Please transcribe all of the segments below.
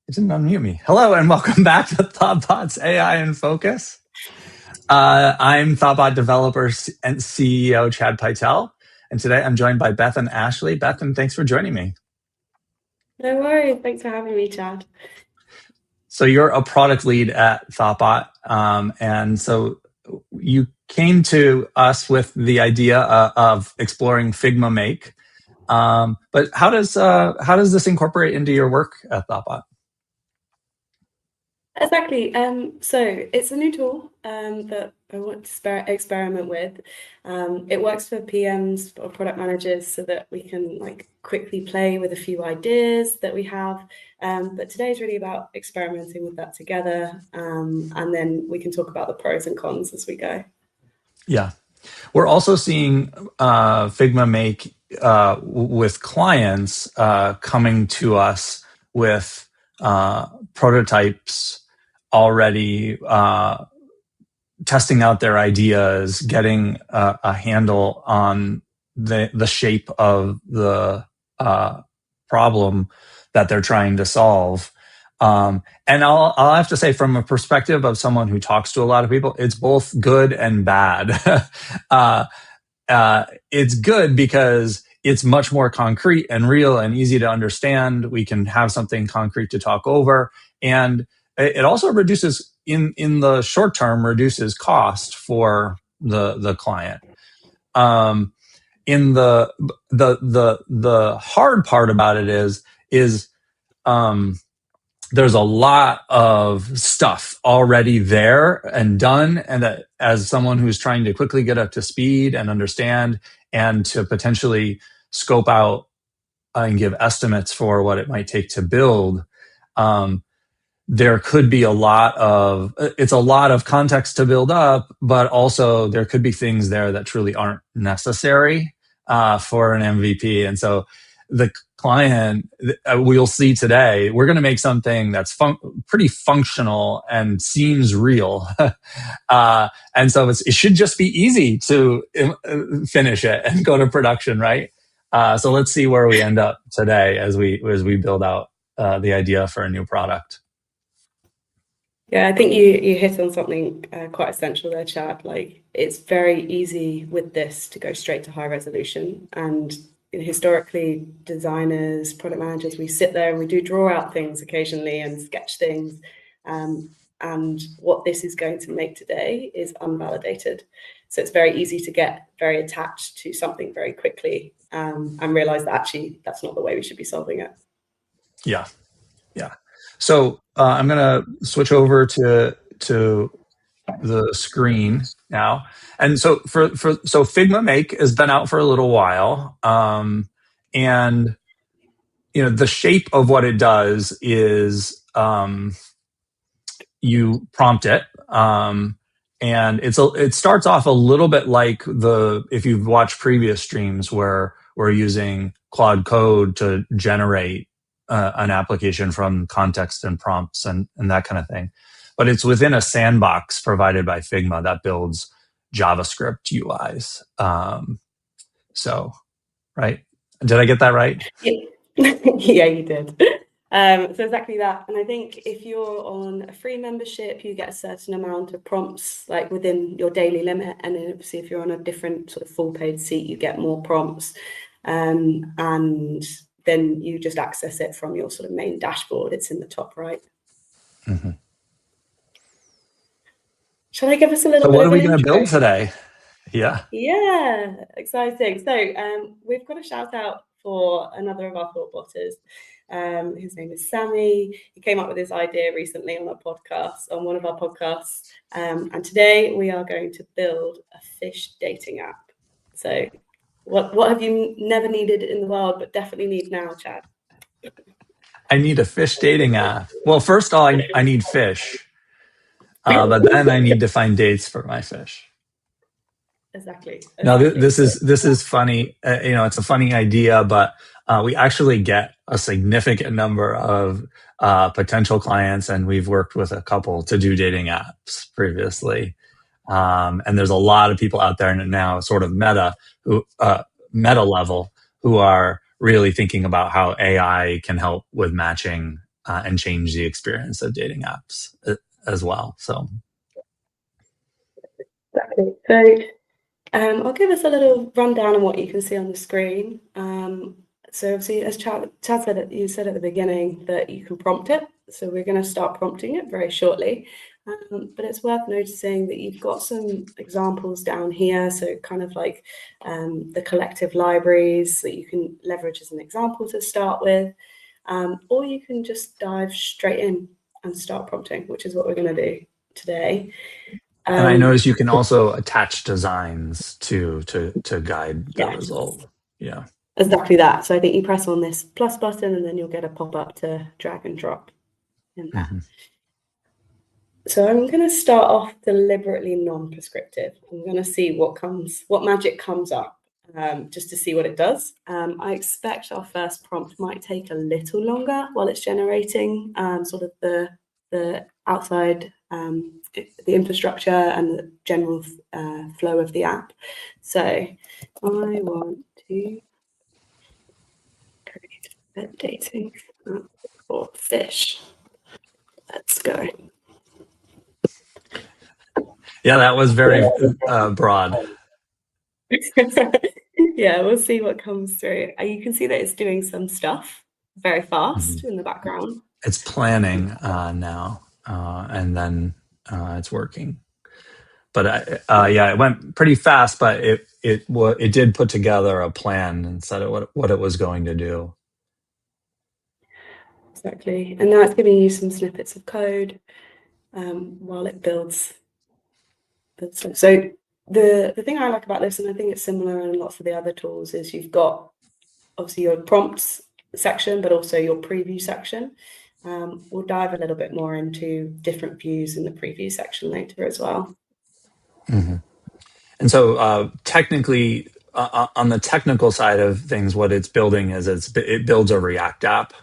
It didn't unmute me. Hello and welcome back to ThoughtBot's AI in Focus. I'm ThoughtBot developer and CEO Chad Pytel, and today I'm joined by Bethan Ashley. Bethan, thanks for joining me. No worries. Thanks for having me, Chad. So you're a product lead at ThoughtBot, and so you came to us with the idea of exploring Figma Make. But how does this incorporate into your work at ThoughtBot? Exactly. So it's a new tool that I want to experiment with. It works for PMs or product managers so that we can quickly play with a few ideas that we have. But today is really about experimenting with that together, and then we can talk about the pros and cons as we go. Yeah, we're also seeing Figma Make with clients coming to us with prototypes already, testing out their ideas, getting a handle on the shape of the problem that they're trying to solve. And I'll have to say, from a perspective of someone who talks to a lot of people, it's both good and bad. It's good because it's much more concrete and real and easy to understand. We can have something concrete to talk over, and it also reduces, in the short term, reduces cost for the client. In the hard part about it is there's a lot of stuff already there and done, and that, as someone who's trying to quickly get up to speed and understand and to potentially scope out and give estimates for what it might take to build, there could be a lot of context to build up, but also there could be things there that truly aren't necessary for an MVP. And so the client, we'll see today, we're going to make something that's pretty functional and seems real. And so it should just be easy to finish it and go to production, right? So let's see where we end up today as we build out the idea for a new product. Yeah, I think you hit on something quite essential there, Chad. It's very easy with this to go straight to high resolution. And historically, designers, product managers, we sit there and we do draw out things occasionally and sketch things. and what this is going to make today is unvalidated. So it's very easy to get very attached to something very quickly, and realize that actually that's not the way we should be solving it. Yeah. So I'm going to switch over to the screen now. And so so Figma Make has been out for a little while. And the shape of what it does is you prompt it. And it starts off a little bit like if you've watched previous streams where we're using Claude Code to generate an application from context and prompts and that kind of thing. But it's within a sandbox provided by Figma that builds JavaScript UIs. So, right? Did I get that right? Yeah, you did. So exactly that. And I think if you're on a free membership, you get a certain amount of prompts like within your daily limit. And then obviously if you're on a different sort of full paid seat, you get more prompts. And then you just access it from your sort of main dashboard. It's in the top right. Mm-hmm. Shall I give us a little bit what of are we an going to intro? build today? Yeah. Yeah, exciting. So we've got a shout out for another of our thought botters. His name is Sammy. He came up with this idea recently on one of our podcasts. And today we are going to build a fish dating app. So what have you never needed in the world, but definitely need now, Chad? I need a fish dating app. Well, first of all, I need fish. But then I need to find dates for my fish. Exactly. Now, this is funny. It's a funny idea, but we actually get a significant number of potential clients, and we've worked with a couple to do dating apps previously. And there's a lot of people out there now, sort of meta level, who are really thinking about how AI can help with matching and change the experience of dating apps as well. So, exactly. So. I'll give us a little rundown on what you can see on the screen. So obviously, as Chad said, you said at the beginning that you can prompt it. So we're going to start prompting it very shortly. But it's worth noticing that you've got some examples down here. So kind of like the collective libraries that you can leverage as an example to start with. Or you can just dive straight in and start prompting, which is what we're going to do today. And I notice you can also attach designs to guide the result. Yeah. Exactly that. So I think you press on this plus button and then you'll get a pop-up to drag and drop in there. Mm-hmm. So I'm going to start off deliberately non-prescriptive. I'm going to see what magic comes up, just to see what it does. I expect our first prompt might take a little longer while it's generating sort of the outside, the infrastructure and the general flow of the app. So I want to create a dating app for fish. Let's go. Yeah, that was very broad. Yeah, we'll see what comes through. You can see that it's doing some stuff very fast in the background. It's planning now, and then it's working. But it went pretty fast. But it did put together a plan and said what it was going to do. Exactly, and now it's giving you some snippets of code while it builds. So the thing I like about this, and I think it's similar in lots of the other tools, is you've got obviously your prompts section, but also your preview section. We'll dive a little bit more into different views in the preview section later as well. Mm-hmm. And so technically, on the technical side of things, what it's building is it builds a React app.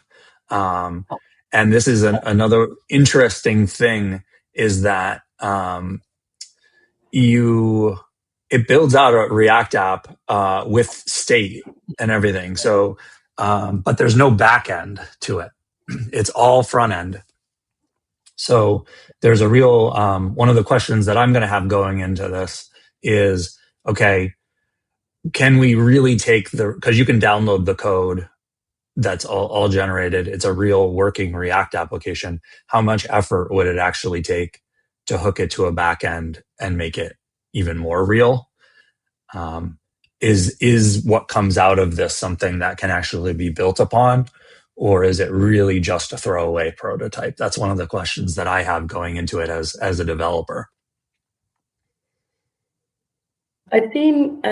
And this is another interesting thing is that it builds out a React app with state and everything. So, but there's no back end to it. It's all front end. So there's a real, one of the questions that I'm going to have going into this is, okay, can we really take because you can download the code that's all generated. It's a real working React application. How much effort would it actually take to hook it to a back end and make it even more real? Um, is what comes out of this something that can actually be built upon, or is it really just a throwaway prototype? That's one of the questions that I have going into it as a developer. I've seen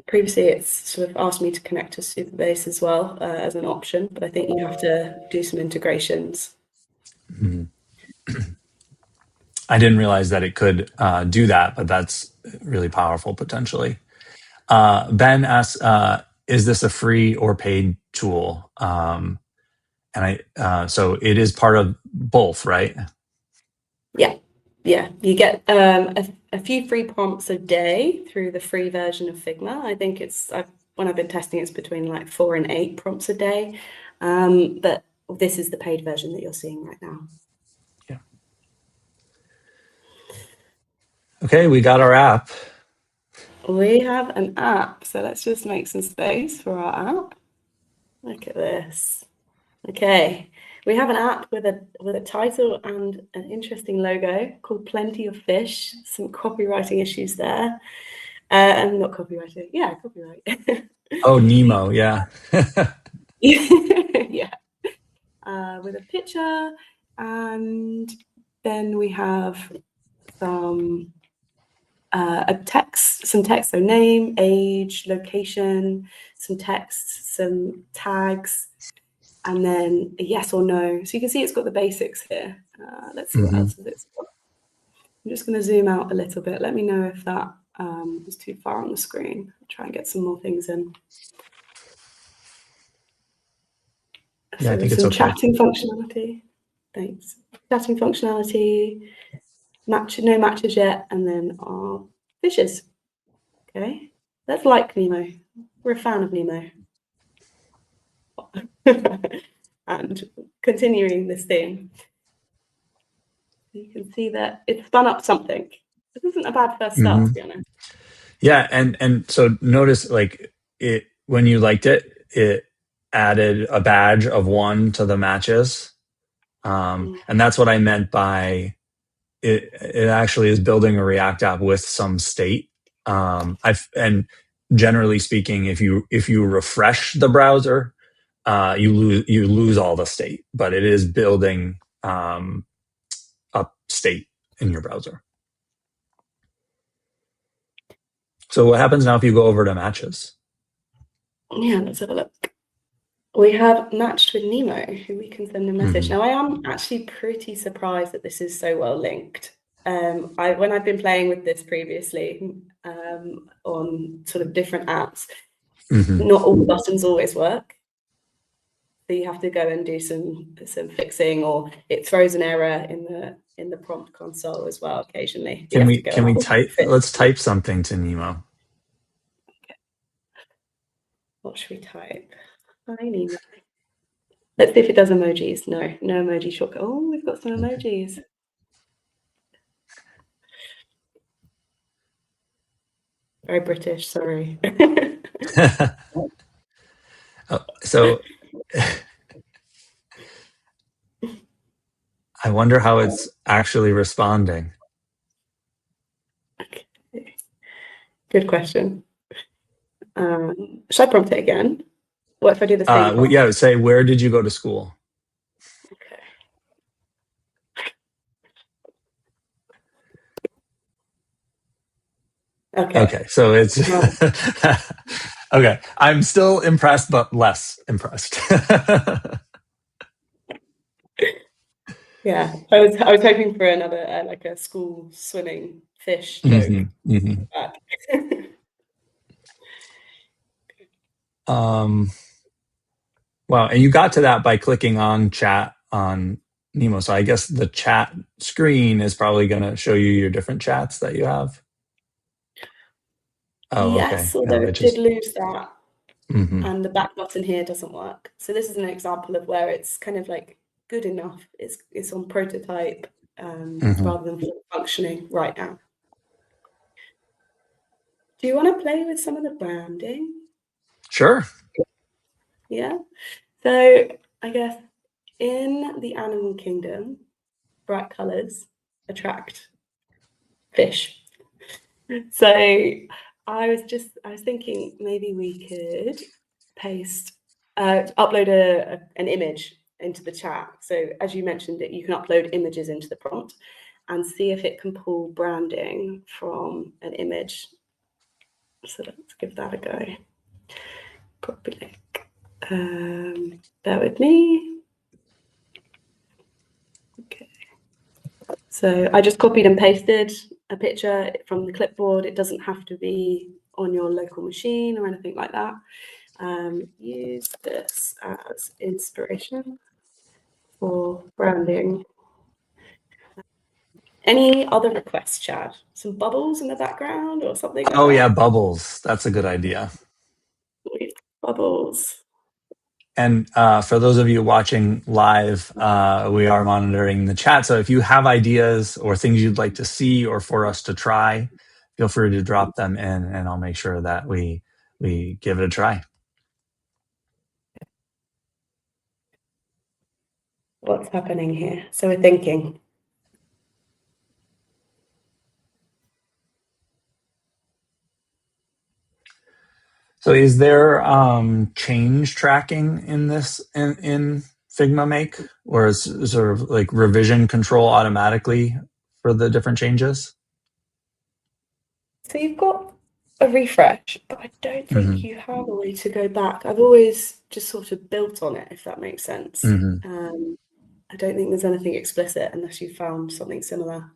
previously it's sort of asked me to connect to Supabase as well as an option, but I think you have to do some integrations. Mhm. I didn't realize that it could do that, but that's really powerful potentially. Ben asks, is this a free or paid tool? So it is part of both, right? Yeah, yeah. You get a few free prompts a day through the free version of Figma. I think when I've been testing, it's between like 4 and 8 prompts a day. But this is the paid version that you're seeing right now. Yeah. Okay, we got our app. We have an app, so let's just make some space for our app. Look at this. Okay, we have an app with a title and an interesting logo called Plenty of Fish. Some copywriting issues there. And not copywriting. Yeah, copyright. Oh, Nemo, yeah. Yeah. With a picture, and then we have some some text, so name, age, location, some text, some tags, and then a yes or no. So you can see it's got the basics here. Let's see what Hmm. else it's got. I'm just going to zoom out a little bit. Let me know if that is too far on the screen. I'll try and get some more things in. Yeah, So I think there's it's some okay. chatting functionality. Thanks. Chatting functionality, no matches yet, and then our fishes. Okay, let's like Nemo. We're a fan of Nemo. And continuing this theme, you can see that it spun up something. This isn't a bad first start, to Hmm. be honest. Yeah, and so notice like it when you liked it, it added a badge of one to the matches. And that's what I meant by it actually is building a React app with some state. And generally speaking, if you refresh the browser, you lose all the state, but it is building up state in your browser. So what happens now if you go over to matches? Yeah, let's have a look. We have matched with Nemo, who we can send a message. Hmm. Now, I am actually pretty surprised that this is so well linked. When I've been playing with this previously on sort of different apps, Hmm. not all the buttons always work. So you have to go and do some fixing, or it throws an error in the prompt console as well occasionally. You Can have we to go can and we type? fix. Let's type something to Nemo. What should we type? Hi, Nemo. Let's see if it does emojis. No, no emoji shortcut. Oh, we've got some Okay. emojis. Very British, sorry. So I wonder how it's actually responding. Okay. Good question. Should I prompt it again? What if I do the same prompt? Yeah, say where did you go to school? Okay. Okay. Okay, so it's Well, okay. I'm still impressed, but less impressed. yeah, I was hoping for another like a school swimming fish joke. Hmm. Hmm. Back. Um, wow, and you got to that by clicking on chat on Nemo. So I guess the chat screen is probably going to show you your different chats that you have. Oh, okay. Yes, although No, it it did just. lose that, Hmm. and the back button here doesn't work. So this is an example of where it's kind of like good enough. It's on prototype Hmm. rather than full functioning right now. Do you want to play with some of the branding? Sure. Yeah. So I guess in the animal kingdom, bright colours attract fish. So I was thinking maybe we could upload an image into the chat. So as you mentioned it, you can upload images into the prompt and see if it can pull branding from an image. So let's give that a go. Probably. Bear with me. Okay. So I just copied and pasted a picture from the clipboard. It doesn't have to be on your local machine or anything like that. Use this as inspiration for branding. Any other requests, Chad? Some bubbles in the background or something like Oh that? yeah, bubbles. That's a good idea. Bubbles. And for those of you watching live, we are monitoring the chat. So if you have ideas or things you'd like to see or for us to try, feel free to drop them in, and I'll make sure that we give it a try. What's happening here? So we're thinking. So is there change tracking in this in Figma Make, or is sort of like revision control automatically for the different changes? So you've got a refresh, but I don't think Mm-hmm. you have a way to go back. I've always just sort of built on it, if that makes sense. Mm-hmm. I don't think there's anything explicit unless you found something similar.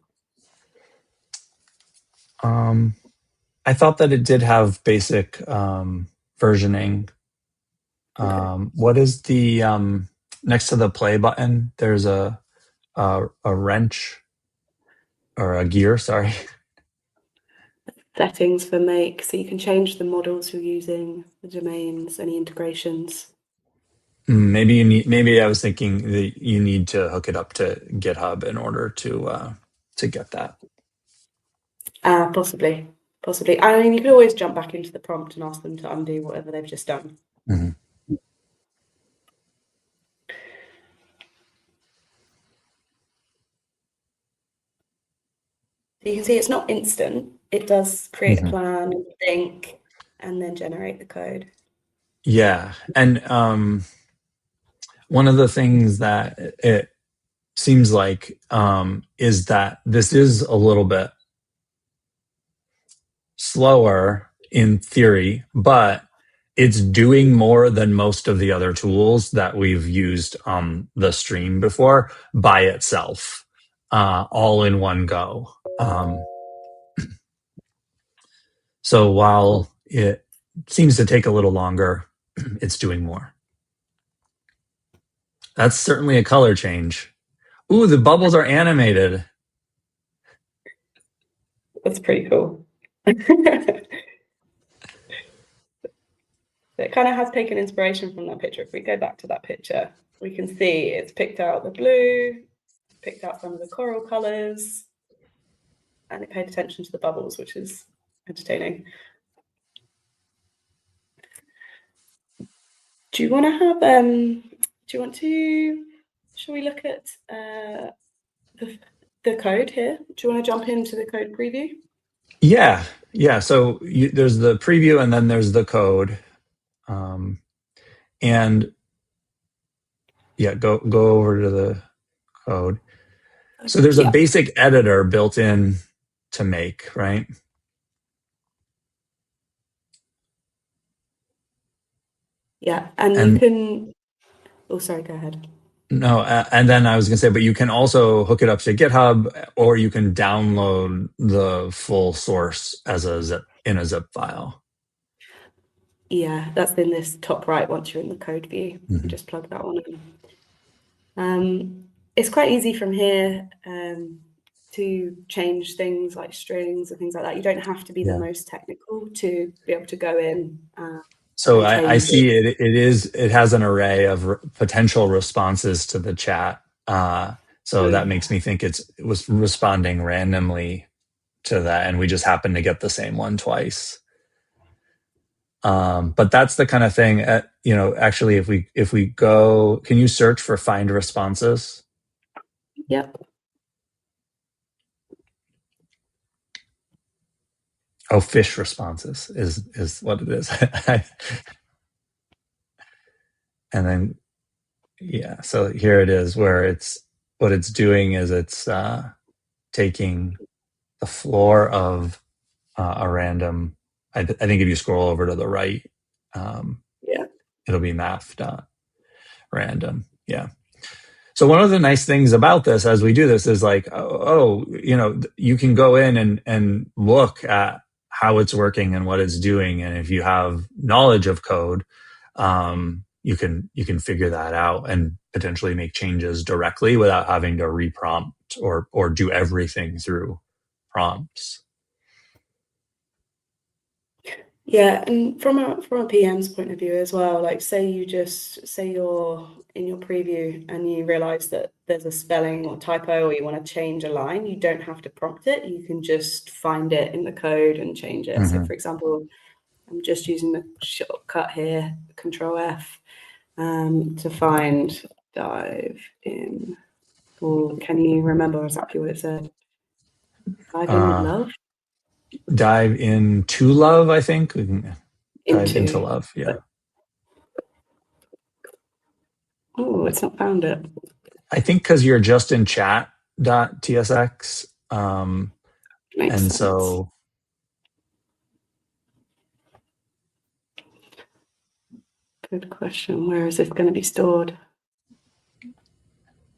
I thought that it did have basic versioning. Okay. What is the next to the play button? There's a wrench or a gear. Sorry. Settings for Make, so you can change the models you're using, the domains, any integrations. Maybe you need. Maybe I was thinking that you need to hook it up to GitHub in order to get that. Possibly, possibly. I mean, you could always jump back into the prompt and ask them to undo whatever they've just done. Mm-hmm. So you can see it's not instant. It does create a Mm-hmm. plan, think, and then generate the code. Yeah, and one of the things that it seems like is that this is a little bit slower in theory, but it's doing more than most of the other tools that we've used on the stream before by itself, all in one go. So while it seems to take a little longer, it's doing more. That's certainly a color change. Ooh, the bubbles are animated. That's pretty cool. It kind of has taken inspiration from that picture. If we go back to that picture, we can see it's picked out the blue, picked out some of the coral colors, and it paid attention to the bubbles, which is entertaining. Do you want to have shall we look at the code here? Do you want to jump into the code preview? Yeah. So there's the preview, and then there's the code, and yeah, go over to the code. So there's a Yeah. basic editor built in to Make, right? Yeah, and you And can. Oh, sorry. Go ahead. no, and then I was going to say, but you can also hook it up to GitHub, or you can download the full source as a zip file. Yeah, that's in this top right. Once you're in the code view, you just plug that one in. It's quite easy from here to change things like strings and things like that. You don't have to be the Yeah. most technical to be able to go in So and I change it. see it has an array of potential responses to the chat. So Oh that yeah. makes me think it was responding randomly to that, and we just happened to get the same one twice. But that's the kind of thing. Actually, if we go, can you search for find responses? Yep. Oh, fish responses is what it is. And then yeah, so here it is where it's what it's doing is it's taking the floor of a random. I think if you scroll over to the right, um, Yeah. it'll be math dot random. Yeah. So one of the nice things about this as we do this is like, you can go in and look at how it's working and what it's doing. And if you have knowledge of code, you can figure that out and potentially make changes directly without having to reprompt or do everything through prompts. Yeah, and from a PM's point of view as well, like say you're in your preview and you realize that there's a spelling or typo or you want to change a line, you don't have to prompt it. You can just find it in the code and change it. So Mm-hmm. for example, I'm just using the shortcut here, Control F, to find dive in. Or can you remember exactly what it said? Dive in with love? Dive into love, I think. We can dive into Into. love. Yeah. Oh, it's not found it. I think because you're just in chat.tsx. Makes And sense. so Good question. Where is this going to be stored?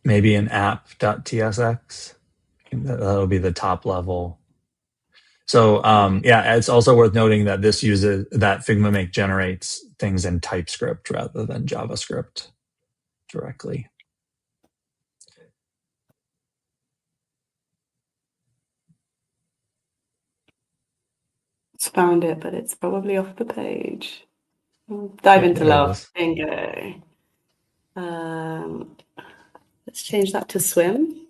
maybe an app.tsx. That'll be the top level. So yeah, it's also worth noting that this uses that Figma Make generates things in TypeScript rather than JavaScript directly. It's found it, but it's probably off the page. Dive into There it love. is. Bingo. Let's change that to swim.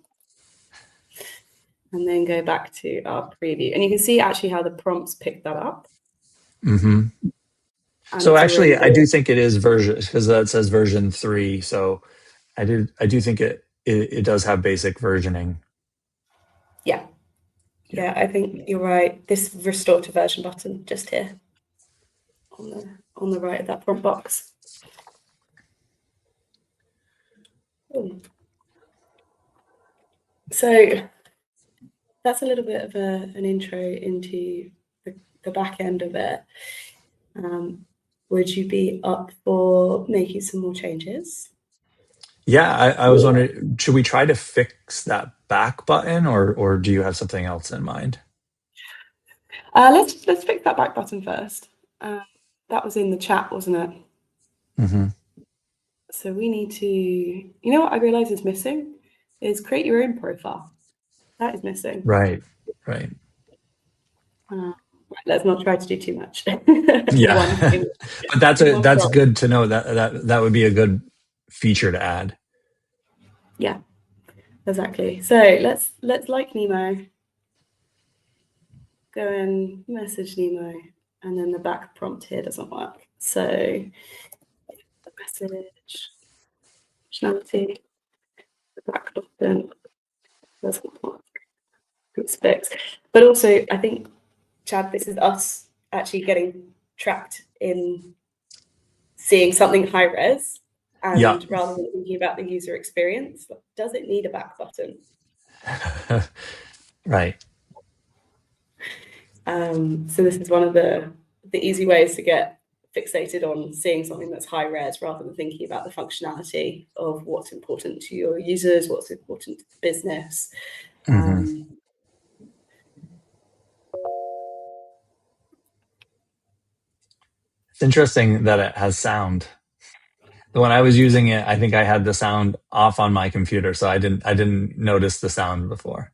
And then go back to our preview. And you can see actually how the prompts pick that up. Mm-hmm. And So it's a really actually, I good. do think it is version because that says version 3. So I do think it does have basic versioning. Yeah. Yeah. Yeah, I think you're right. This restore to version button just here on the right of that prompt box. Ooh. So that's a little bit of an intro into the back end of it. Would you be up for making some more changes? Yeah, I was wondering, should we try to fix that back button or do you have something else in mind? Let's fix that back button first. That was in the chat, wasn't it? Mm-hmm. So we need to, you know what I realize is missing is create your own profile. That is missing. Right, right. Right, let's not try to do too much. Yeah. But One that's prompt. good to know. That would be a good feature to add. Yeah, exactly. So let's like Nemo, go and message Nemo, and then the back prompt here doesn't work. So the message functionality, the back button doesn't work. It's fixed. But also, I think, Chad, this is us actually getting trapped in seeing something high res, Yeah. and rather than thinking about the user experience, does it need a back button? Right. So this is one of the easy ways to get fixated on seeing something that's high res rather than thinking about the functionality of what's important to your users, what's important to the business. Mm-hmm. It's interesting that it has sound. When I was using it, I think I had the sound off on my computer, so I didn't notice the sound before.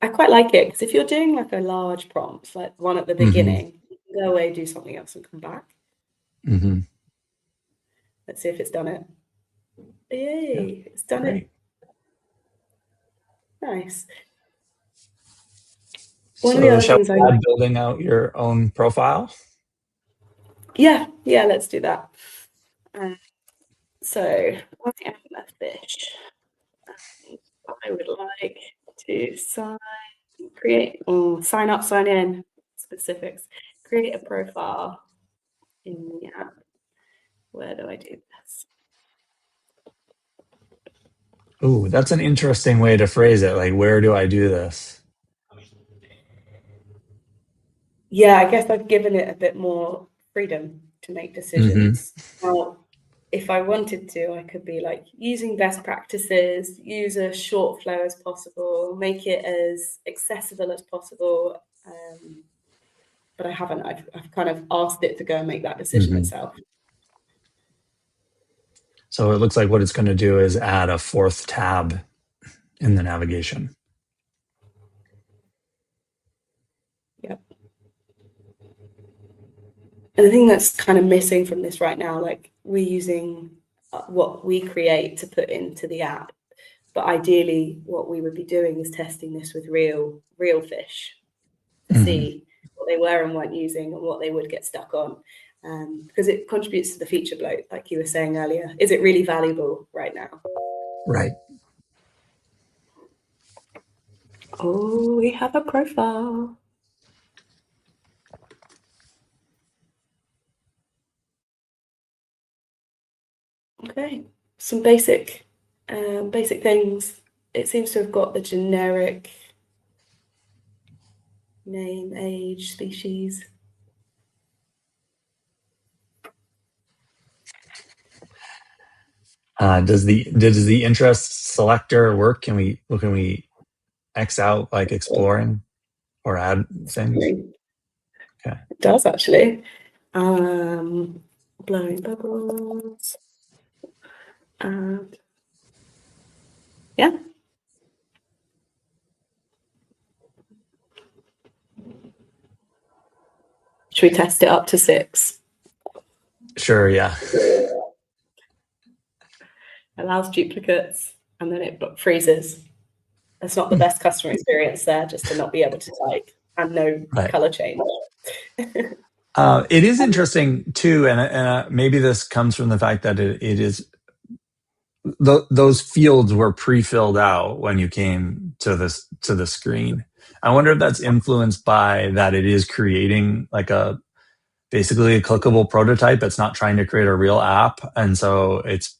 I quite like it because if you're doing like a large prompt, like one at the Mm-hmm. beginning, you can go away, do something else, and come back. Mm-hmm. Let's see if it's done it. Yeah. Yay, it's done it. Great. Nice. One of the So other shall things I we add like. building out your own profile? Yeah, let's do that. So I am a fish. I would like to sign up, sign in, specifics, create a profile in the app. Where do I do this? Ooh, that's an interesting way to phrase it. Like, where do I do this? Yeah, I guess I've given it a bit more freedom to make Mm-hmm. decisions. Now, if I wanted to, I could be like using best practices, use a short flow as possible, make it as accessible as possible. But I haven't. I've kind of asked it to go and make that decision Mm-hmm. itself. So it looks like what it's going to do is add a fourth tab in the navigation. Yep. And the thing that's kind of missing from this right now, like we're using what we create to put into the app, but ideally, what we would be doing is testing this with real fish to Mm-hmm. see what they were and weren't using and what they would get stuck on. Because it contributes to the feature bloat, like you were saying earlier. Is it really valuable right now? Right. Oh, we have a profile. Okay, some basic things. It seems to have got the generic name, age, species. Does the interest selector work? Can we X out like exploring or add things? It Okay. does actually. Blowing bubbles. And yeah. Should we test it up to 6? Sure. Yeah. Allows duplicates, and then it freezes. That's not the Hmm. best customer experience there, just to not be able to type and no Right. color change. It is interesting too, and maybe this comes from the fact that it is those fields were pre-filled out when you came to the screen. I wonder if that's influenced by that it is creating like a basically a clickable prototype. It's not trying to create a real app, and so it's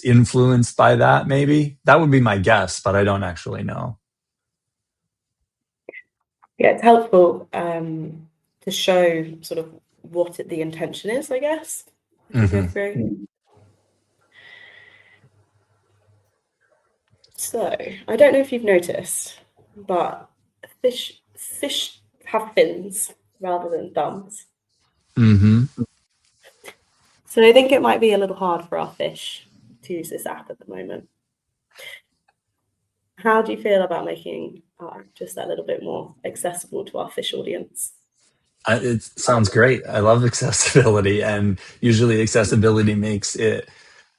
influenced by that. Maybe that would be my guess, but I don't actually know. Yeah, it's helpful to show sort of what the intention is, I guess, if we go Hmm. through. So I don't know if you've noticed, but fish have fins rather than thumbs. Hmm. So I think it might be a little hard for our fish to use this app at the moment. How do you feel about making just that little bit more accessible to our fish audience? It sounds great. I love accessibility, and usually accessibility makes it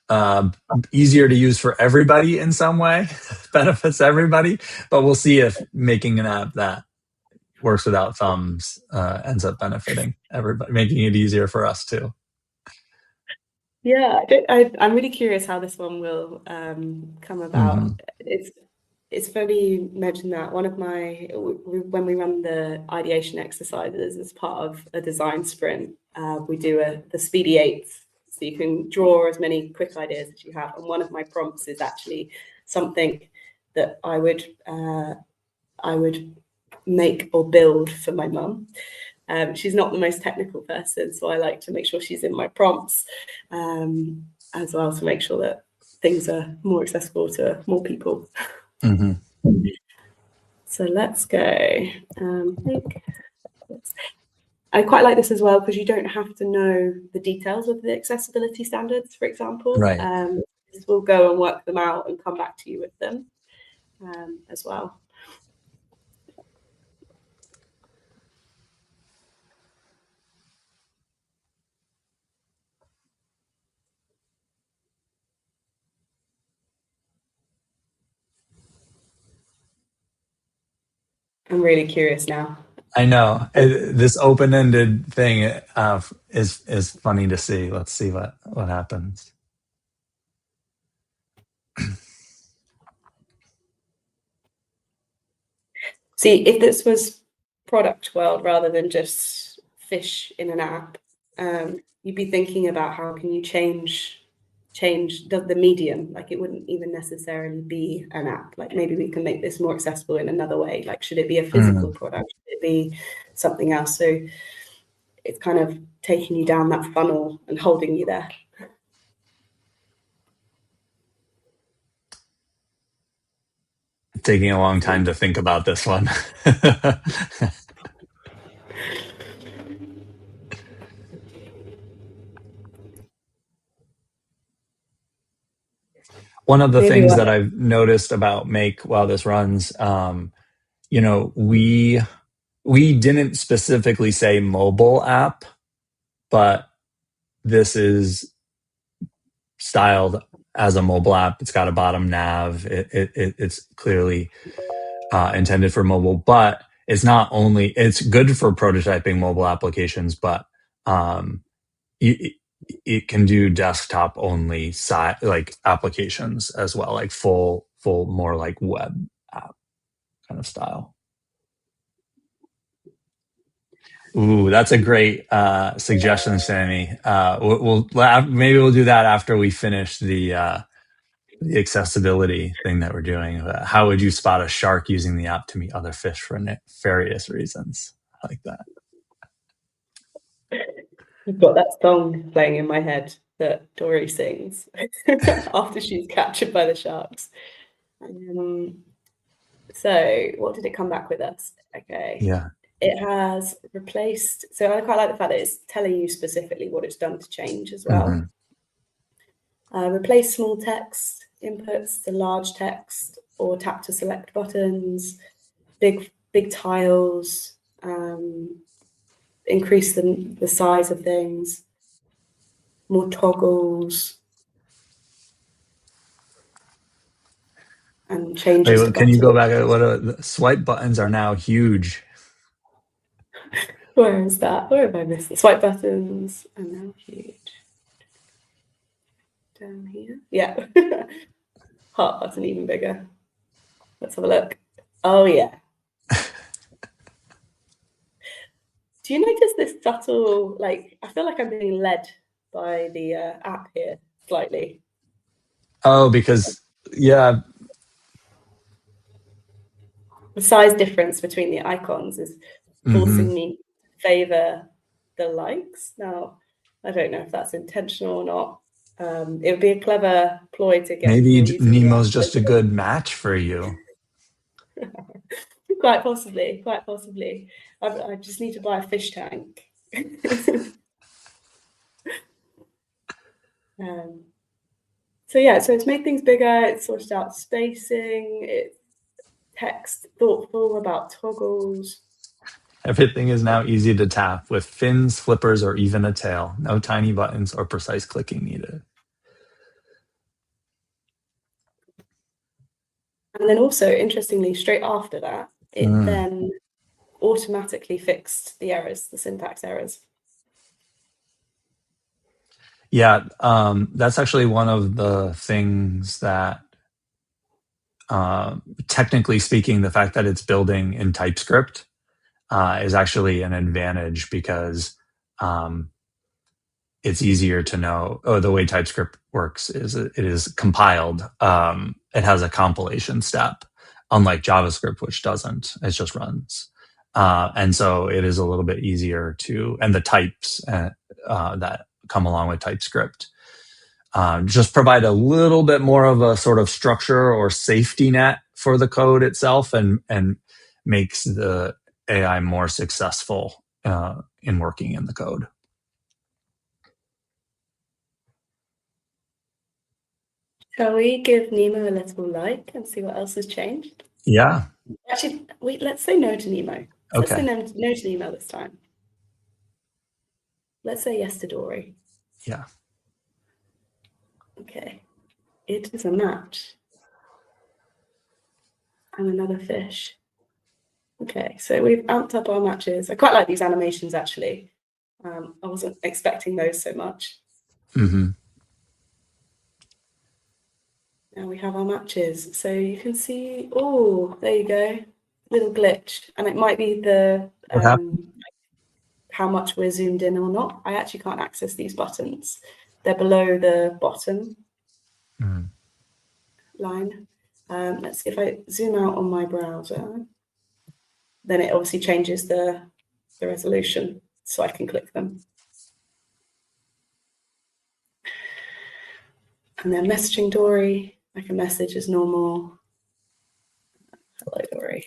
uh, easier to use for everybody in some way, benefits everybody. But we'll see if making an app that works without thumbs ends up benefiting everybody, making it easier for us too. Yeah, I'm really curious how this one will come Hmm. about. It's funny you mentioned that. One of my when we run the ideation exercises as part of a design sprint, we do the speedy eights, so you can draw as many quick ideas as you have. And one of my prompts is actually something that I would make or build for my mum. She's not the most technical person, so I like to make sure she's in my prompts as well to make sure that things are more accessible to more people. Hmm. So let's go. I quite like this as well because you don't have to know the details of the accessibility standards, for example. Right. We'll go and work them out and come back to you with them as well. I'm really curious now. I know this open-ended thing is funny to see. Let's see what happens. See, if this was product world rather than just fish in an app, you'd be thinking about how can you change the medium. Like it wouldn't even necessarily be an app. Like maybe we can make this more accessible in another way. Like should it be a physical product? Should it be something else? So it's kind of taking you down that funnel and holding you there. Taking a long time to think about this one. One of the Maybe things what that I've noticed about Make while this runs, we didn't specifically say mobile app, but this is styled as a mobile app. It's got a bottom nav. It's clearly intended for mobile, but it's not only. It's good for prototyping mobile applications, but um, it, it can do desktop only like applications as well, like full more like web app kind of style. Ooh, that's a great suggestion, Sammy. Maybe we'll do that after we finish the accessibility thing that we're doing. How would you spot a shark using the app to meet other fish for nefarious reasons? I like that. I've got that song playing in my head that Dory sings after she's captured by the sharks. So what did it come back with us? Okay. Yeah. It has replaced, so I quite like the fact that it's telling you specifically what it's done to change as well. Mm-hmm. Replace small text inputs to large text or tap to select buttons, big tiles, increase the size of things, more toggles, and changes to Wait, can you buttons. go back? The swipe buttons are now huge. Where is that? Where have I missed it? Swipe buttons are now huge. Down here. Yeah. Heart button even bigger. Let's have a look. Oh yeah. Do you notice this subtle, like, I feel like I'm being led by the app here slightly. Oh, because yeah. The size difference between the icons is Mm-hmm. forcing me to favor the likes. Now, I don't know if that's intentional or not. It would be a clever ploy to get Maybe more users Nemo's just a around. good match for you. Quite possibly, quite possibly. I just need to buy a fish tank. um, so yeah, so it's made things bigger. It's sorted out spacing. It's text thoughtful about toggles. Everything is now easy to tap with fins, flippers, or even a tail. No tiny buttons or precise clicking needed. And then also, interestingly, straight after that, it then automatically fixed the errors, the syntax errors. Yeah, that's actually one of the things that, technically speaking, the fact that it's building in TypeScript is actually an advantage because um, it's easier to know. Oh, the way TypeScript works is it is compiled. It has a compilation step, unlike JavaScript, which doesn't. It just runs. And so it is a little bit easier to, and the types that come along with TypeScript just provide a little bit more of a sort of structure or safety net for the code itself, and makes the AI more successful in working in the code. Shall we give Nemo a little like and see what else has changed? Yeah. Actually, wait, let's say no to Nemo. Let's say Okay. no to Nemo this time. Let's say yes to Dory. Yeah. Okay. It is a match. And another fish. Okay, so we've amped up our matches. I quite like these animations, actually. I wasn't expecting those so much. Mm-hmm. Now we have our matches. So you can see, oh, there you go, little glitch. And it might be the What happened? how much we're zoomed in or not. I actually can't access these buttons. They're below the bottom line. Let's see if I zoom out on my browser. Then it obviously changes the resolution so I can click them. And then messaging Dory, I can message as normal. Hello, Dory.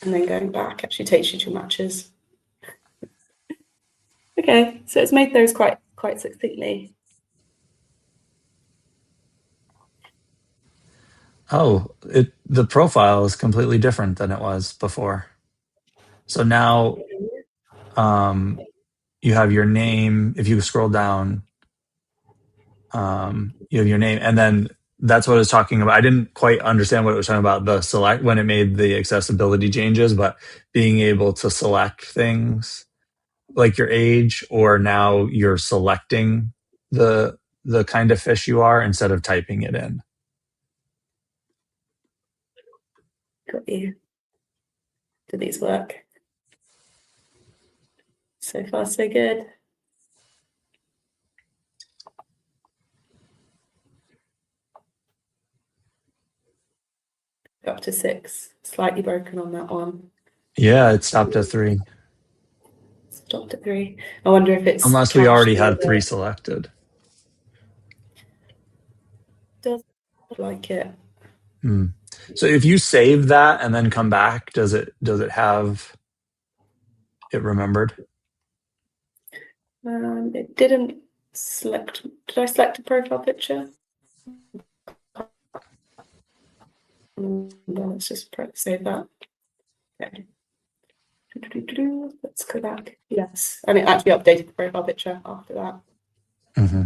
And then going back actually takes you to matches. Okay, so it's made those quite succinctly. Oh, the profile is completely different than it was before. So now you have your name. If you scroll down, you have your name, and then that's what I was talking about. I didn't quite understand what it was talking about, the select when it made the accessibility changes, but being able to select things like your age, or now you're selecting the kind of fish you are instead of typing it in. Got you. Do these work? So far, so good. Up to 6. Slightly broken on that one. Yeah, it stopped at 3. Stopped at 3. I wonder if it's Unless we already cached had 3 selected. Does like it. So if you save that and then come back, does it have it remembered? It didn't select. Did I select a profile picture? Let's just save that. Okay. Let's go back. Yes, and it actually updated the profile picture after that. Mm-hmm.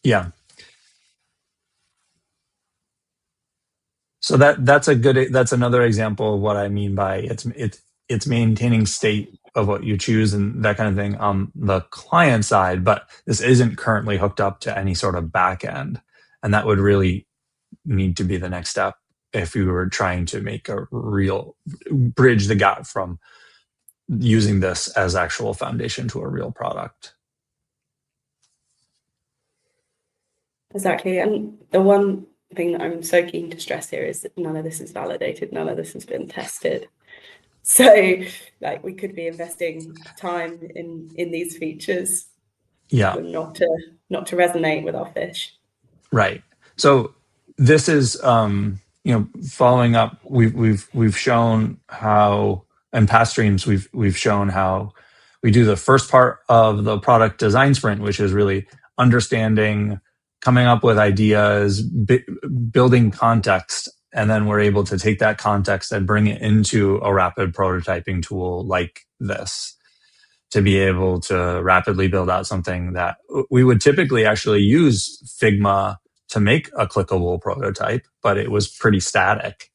Yeah. So that's another example of what I mean by it's maintaining state of what you choose and that kind of thing on the client side, but this isn't currently hooked up to any sort of back end. And that would really need to be the next step if we were trying to make a real bridge the gap from using this as actual foundation to a real product. Exactly. And the one thing that I'm so keen to stress here is that none of this is validated, none of this has been tested. So like we could be investing time in these features, Yeah, not to resonate with our fish. right. So this is following up. We've shown how in past streams we've shown how we do the first part of the product design sprint, which is really understanding, coming up with ideas, building context, and then we're able to take that context and bring it into a rapid prototyping tool like this to be able to rapidly build out something that we would typically actually use Figma to make a clickable prototype, but it was pretty static.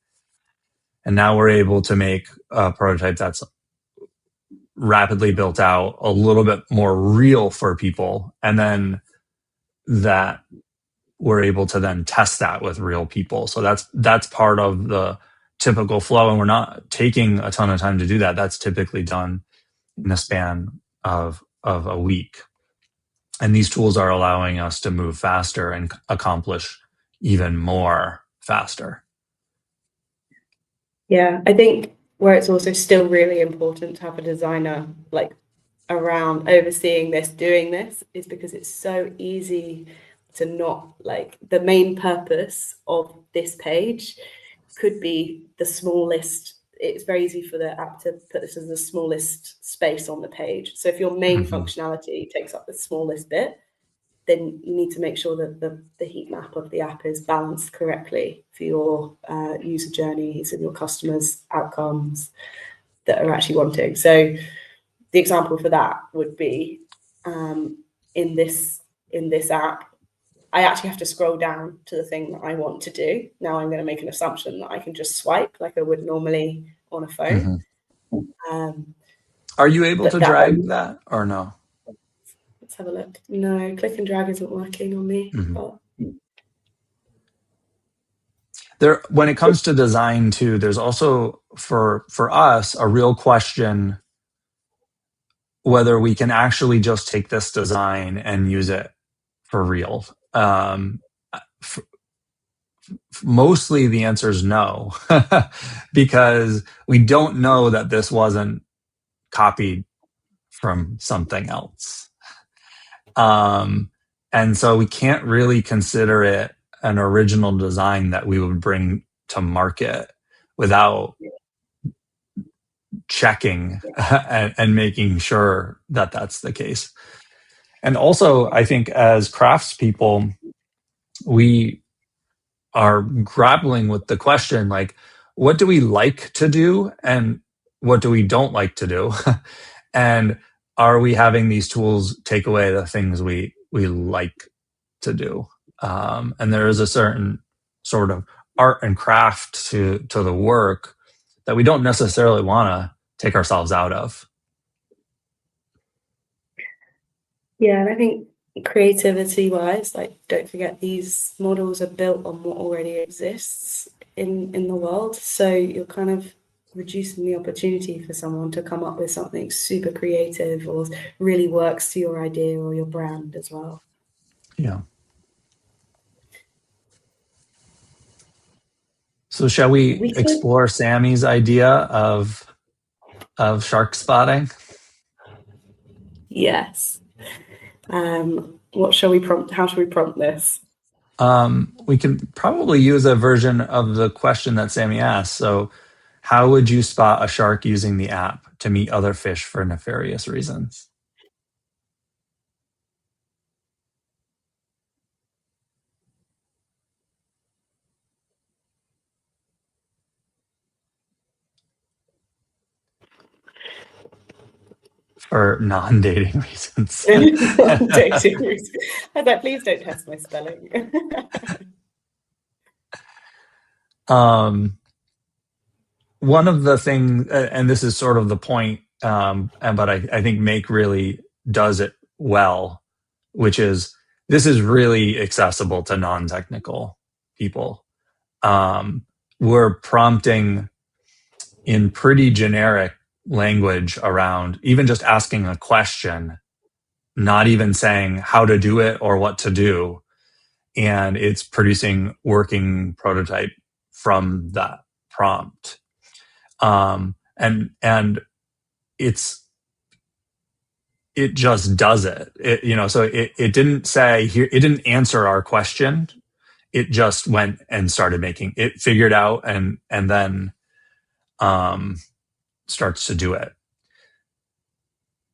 And now we're able to make a prototype that's rapidly built out, a little bit more real for people, and then that we're able to then test that with real people. So that's part of the typical flow, and we're not taking a ton of time to do that. That's typically done in the span of a week. And these tools are allowing us to move faster and accomplish even more faster. Yeah, I think where it's also still really important to have a designer like around overseeing this, doing this, is because it's so easy to not like the main purpose of this page could be the smallest. It's very easy for the app to put this as the smallest space on the page. So if your main functionality takes up the smallest bit, then you need to make sure that the heat map of the app is balanced correctly for your user journeys and your customers' outcomes that are actually wanting. So the example for that would be in this app, I actually have to scroll down to the thing that I want to do. Now I'm going to make an assumption that I can just swipe like I would normally on a phone. Are you able to That drag that or no? let's have a look. No, click and drag isn't working on me. But there, when it comes to design too, there's also for us a real question whether we can actually just take this design and use it for real. Mostly the answer is no, because we don't know that this wasn't copied from something else. And so we can't really consider it an original design that we would bring to market without checking and making sure that that's the case. And also, I think as craftspeople, we are grappling with the question like, what do we like to do and what do we don't like to do? And are we having these tools take away the things we like to do? And there is a certain sort of art and craft to the work that we don't necessarily want to take ourselves out of. Yeah, and I think creativity wise, like don't forget these models are built on what already exists in the world. So you're kind of reducing the opportunity for someone to come up with something super creative or really works to your idea or your brand as well. Yeah. So shall we explore Sammy's idea of shark spotting? Yes. What shall we prompt? How should we prompt this? We can probably use a version of the question that Sammy asked. So, how would you spot a shark using the app to meet other fish for nefarious reasons? For non-dating reasons. Non-dating reasons. I was like, please don't test my spelling. One of the things, and this is sort of the point, but I think Make really does it well, which is this is really accessible to non-technical people. We're prompting in pretty generic language around even just asking a question, not even saying how to do it or what to do. And it's producing working prototype from that prompt. And it just does it. So it didn't say here, it didn't answer our question. It just went and started making it, figured out and then starts to do it.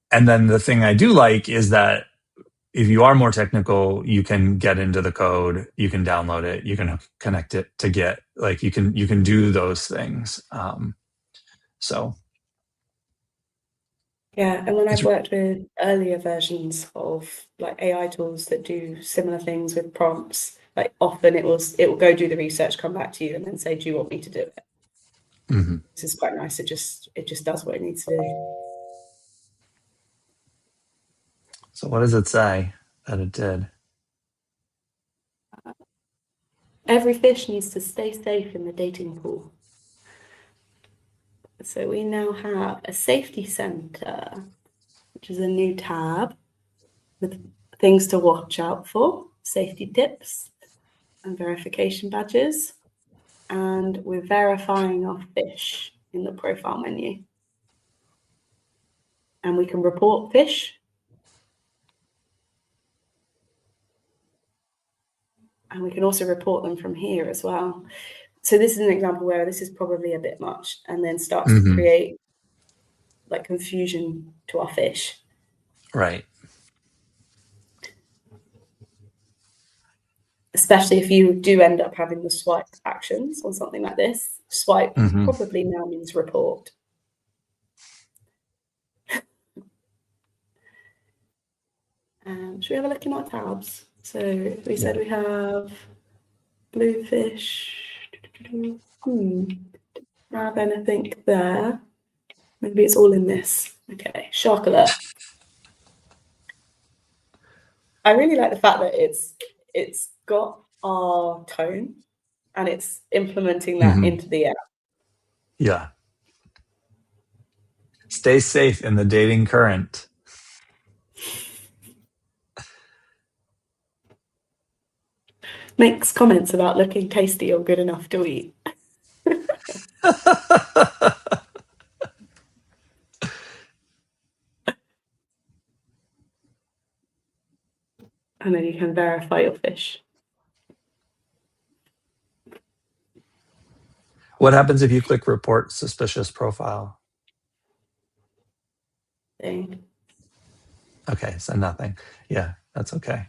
And then the thing I do like is that if you are more technical, you can get into the code, you can download it, you can connect it to Git, like you can do those things. So yeah, and when I've worked with earlier versions of like AI tools that do similar things with prompts, like often it will go do the research, come back to you, and then say, "Do you want me to do it?" mm-hmm. This is quite nice. It just does what it needs to do. So what does it say that it did? Every fish needs to stay safe in the dating pool. So we now have a safety center, which is a new tab with things to watch out for, safety tips and verification badges. And we're verifying our fish in the profile menu. And we can report fish. And we can also report them from here as well. So this is an example where this is probably a bit much and then starts to create like confusion to our fish. Right. Especially if you do end up having the swipe actions on something like this. Swipe probably now means report. Should we have a look in our tabs? So we said we have bluefish. Have anything there? Maybe it's all in this. Okay, shark alert. I really like the fact that it's got our tone and it's implementing that into the app. Yeah. Stay safe in the dating current. Makes comments about looking tasty or good enough to eat. And then you can verify your fish. What happens if you click report suspicious profile? Thing. Okay, so nothing. Yeah, that's okay.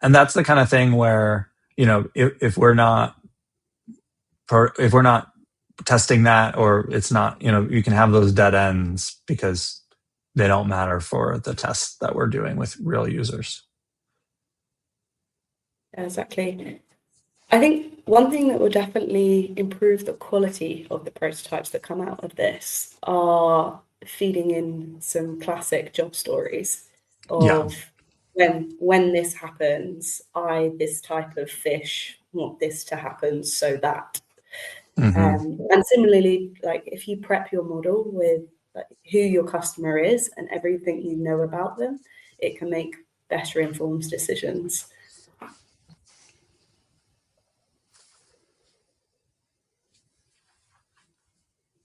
And that's the kind of thing where, if we're not testing that, or it's not, you can have those dead ends because they don't matter for the tests that we're doing with real users. Exactly. I think one thing that will definitely improve the quality of the prototypes that come out of this are feeding in some classic job stories Yeah. of when this happens, this type of fish want this to happen so that. And similarly, like if you prep your model with like who your customer is and everything you know about them, it can make better informed decisions.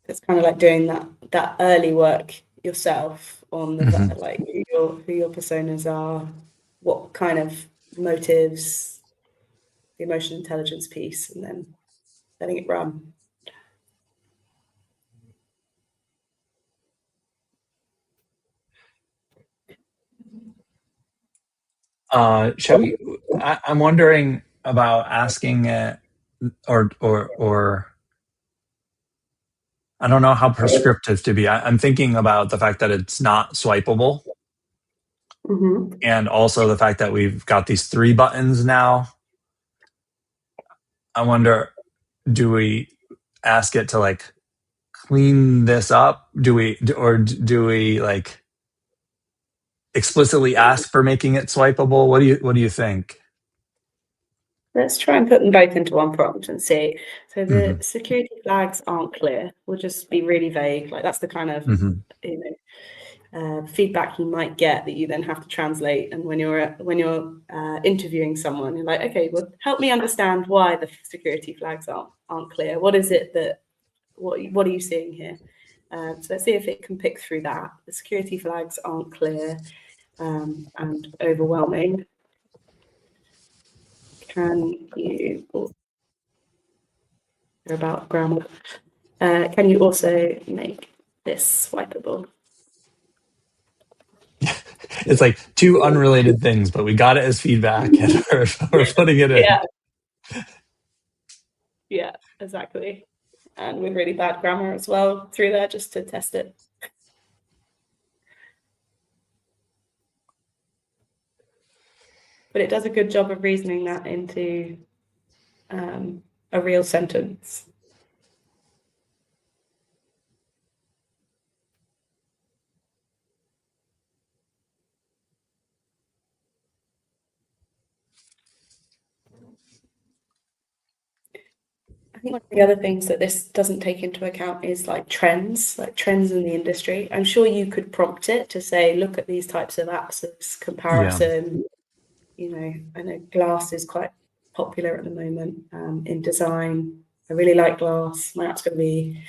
It's kind of like doing that early work yourself on the like who your personas are, what kind of motives, the emotional intelligence piece, and then letting it run. Shall we? I'm wondering about asking it, or I don't know how prescriptive to be. I'm thinking about the fact that it's not swipeable, and also the fact that we've got these 3 buttons now. I wonder, do we ask it to like clean this up? Do we like explicitly ask for making it swipeable? What do you think? Let's try and put them both into one prompt and see. So the security flags aren't clear. We'll just be really vague. Like that's the kind of feedback you might get that you then have to translate. And when you're interviewing someone, you're like, okay, well, help me understand why the security flags aren't clear. What is it that what are you seeing here? So let's see if it can pick through that. The security flags aren't clear and overwhelming. Can you about grammar? Can you also make this swipeable? It's like 2 unrelated things, but we got it as feedback and we're putting it in. Yeah, exactly. And with really bad grammar as well through there just to test it. But it does a good job of reasoning that into a real sentence. I think one of the other things that this doesn't take into account is like trends in the industry. I'm sure you could prompt it to say, look at these types of apps as comparison. I know glass is quite popular at the moment in design. I really like glass. My app's going to be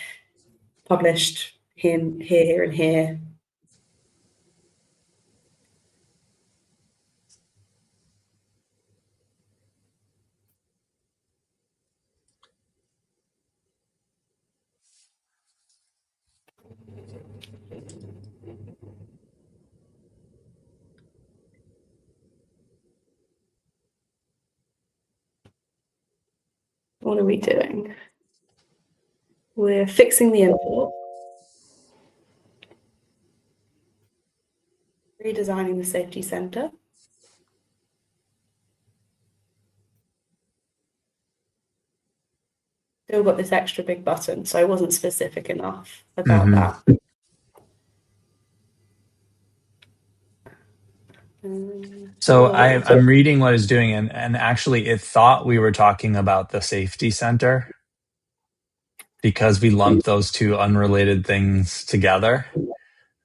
published here, and here. What are we doing? We're fixing the import, redesigning the safety center. still got this extra big button, so I wasn't specific enough about Mm-hmm. that. So I'm reading what it's doing, and actually it thought we were talking about the safety center because we lumped those two unrelated things together.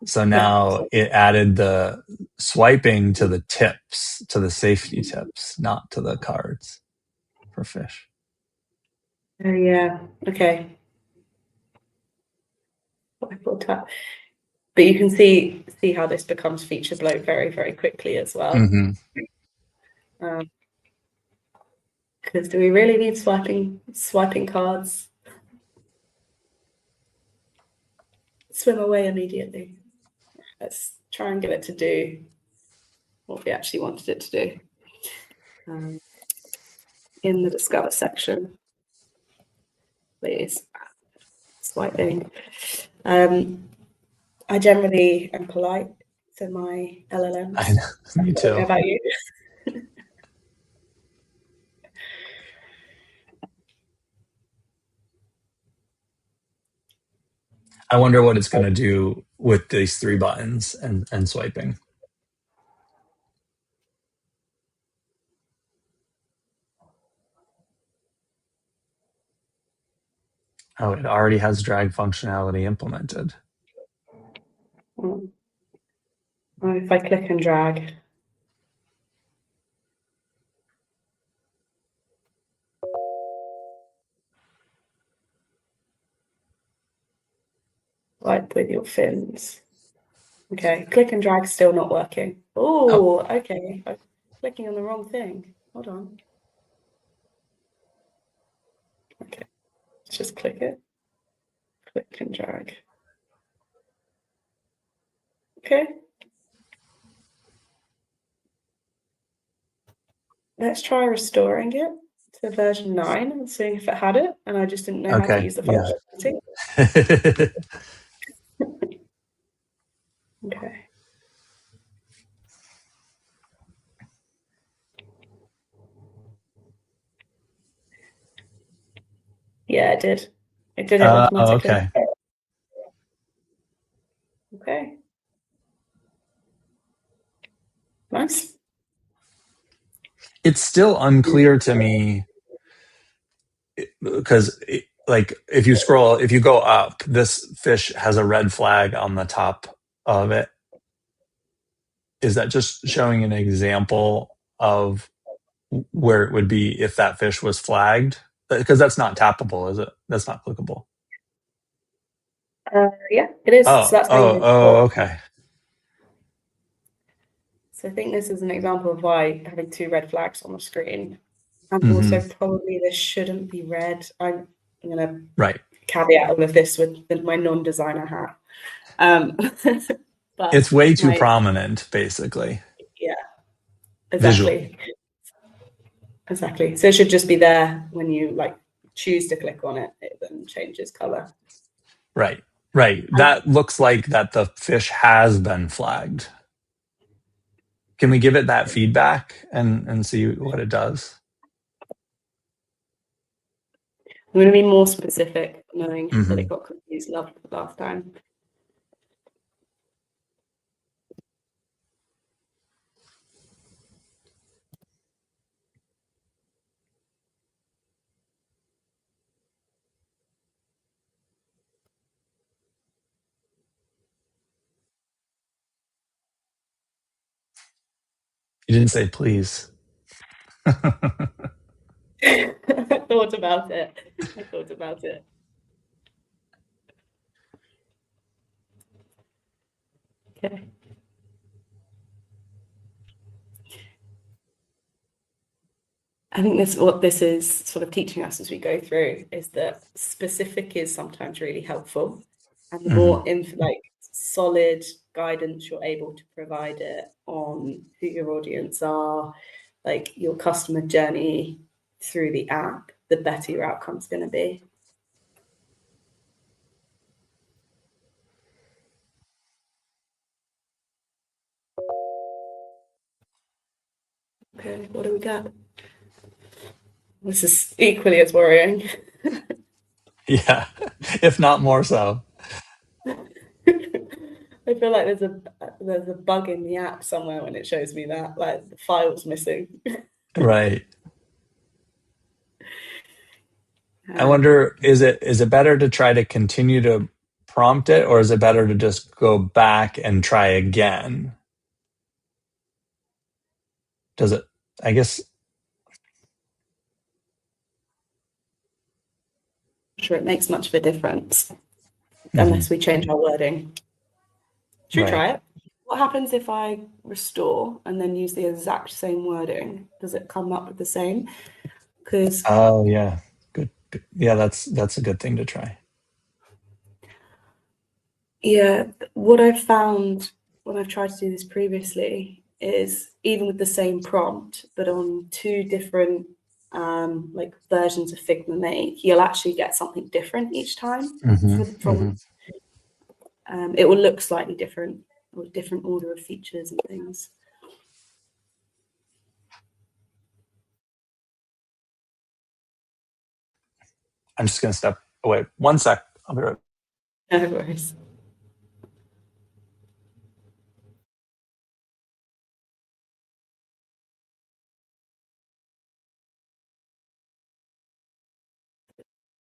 So now it added the swiping to the tips, to the safety tips, not to the cards for fish. Oh yeah, okay. But you can see how this becomes feature bloat very, very quickly as well. Mm-hmm. Because do we really need swiping cards? Swim away immediately. Let's try and get it to do what we actually wanted it to do. In the Discover section, please. Swiping. I generally am polite to my LLMs. I know, me too. I don't know about you. I wonder what it's going to do with these three buttons and swiping. Oh, it already has drag functionality implemented. If I click and drag. Swipe with your fins. Okay, click and drag still not working. Oh, okay. I'm clicking on the wrong thing. Hold on. Okay, let's just click it. Click and drag. Okay. Let's try restoring it to version 9 and seeing if it had it, and I just didn't know how to use the functionality. Yeah. Okay. Yeah, it did. It did it automatically. Okay. Okay. Nice. It's still unclear to me because like if you go up, this fish has a red flag on the top of it. Is that just showing an example of where it would be if that fish was flagged? Because that's not tappable, is it? That's not clickable. Yeah, it is. So that's how you Okay. So I think this is an example of why having two red flags on the screen. And Mm-hmm. also probably this shouldn't be red. I'm going to Right. caveat all of this with my non-designer hat. But It's way too prominent, basically. Yeah, exactly. Visually. Exactly. So it should just be there when you like choose to click on it, it then changes color. Right. Right. That looks like that the fish has been flagged. Can we give it that feedback and see what it does? I'm going to be more specific, knowing Mm-hmm. that it got confused last time. You didn't say please. I thought about it. Okay. I think what this is sort of teaching us as we go through is that specific is sometimes really helpful, and the more solid guidance you're able to provide it on who your audience are, like your customer journey through the app, the better your outcome's going to be. Okay, what do we got? This is equally as worrying. Yeah, if not more so. I feel like there's a bug in the app somewhere when it shows me that, like the file's missing. Right. I Um, wonder, is it better to try to continue to prompt it, or is it better to just go back and try again? Does it, I guess, sure it makes much of a difference mhm, unless we change our wording. Should we right. try it? What happens if I restore and then use the exact same wording? Does it come up with the same? Because Oh, yeah. Good. Yeah, that's a good thing to try. yeah, what I've found when I've tried to do this previously is even with the same prompt, but on two different like versions of Figma Make, you'll actually get something different each time. Hmm. From Hmm. it will look slightly different or different order of features and things. I'm just gonna step away 1 sec. I'll be right. No worries.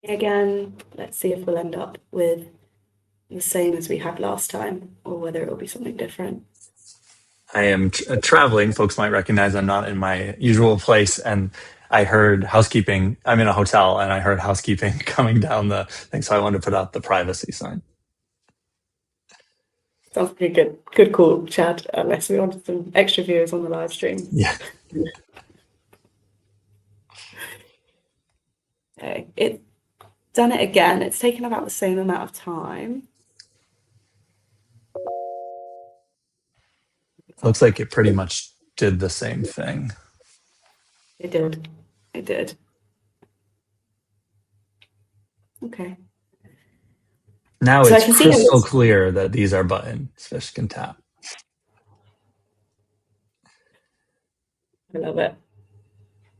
Again, let's see if we'll end up with the same as we had last time, or whether it will be something different. I am traveling. Folks might recognize I'm not in my usual place, and I heard housekeeping. I'm in a hotel, and I heard housekeeping coming down the thing, so I wanted to put out the privacy sign. Sounds like a good call, Chad, unless we wanted some extra viewers on the live stream. Yeah. Okay, it's done it again. It's taken about the same amount of time. Looks like it pretty much did the same thing. It did. It did. Okay. Now So I it's can see crystal it's, clear that these are buttons fish can tap. I love it.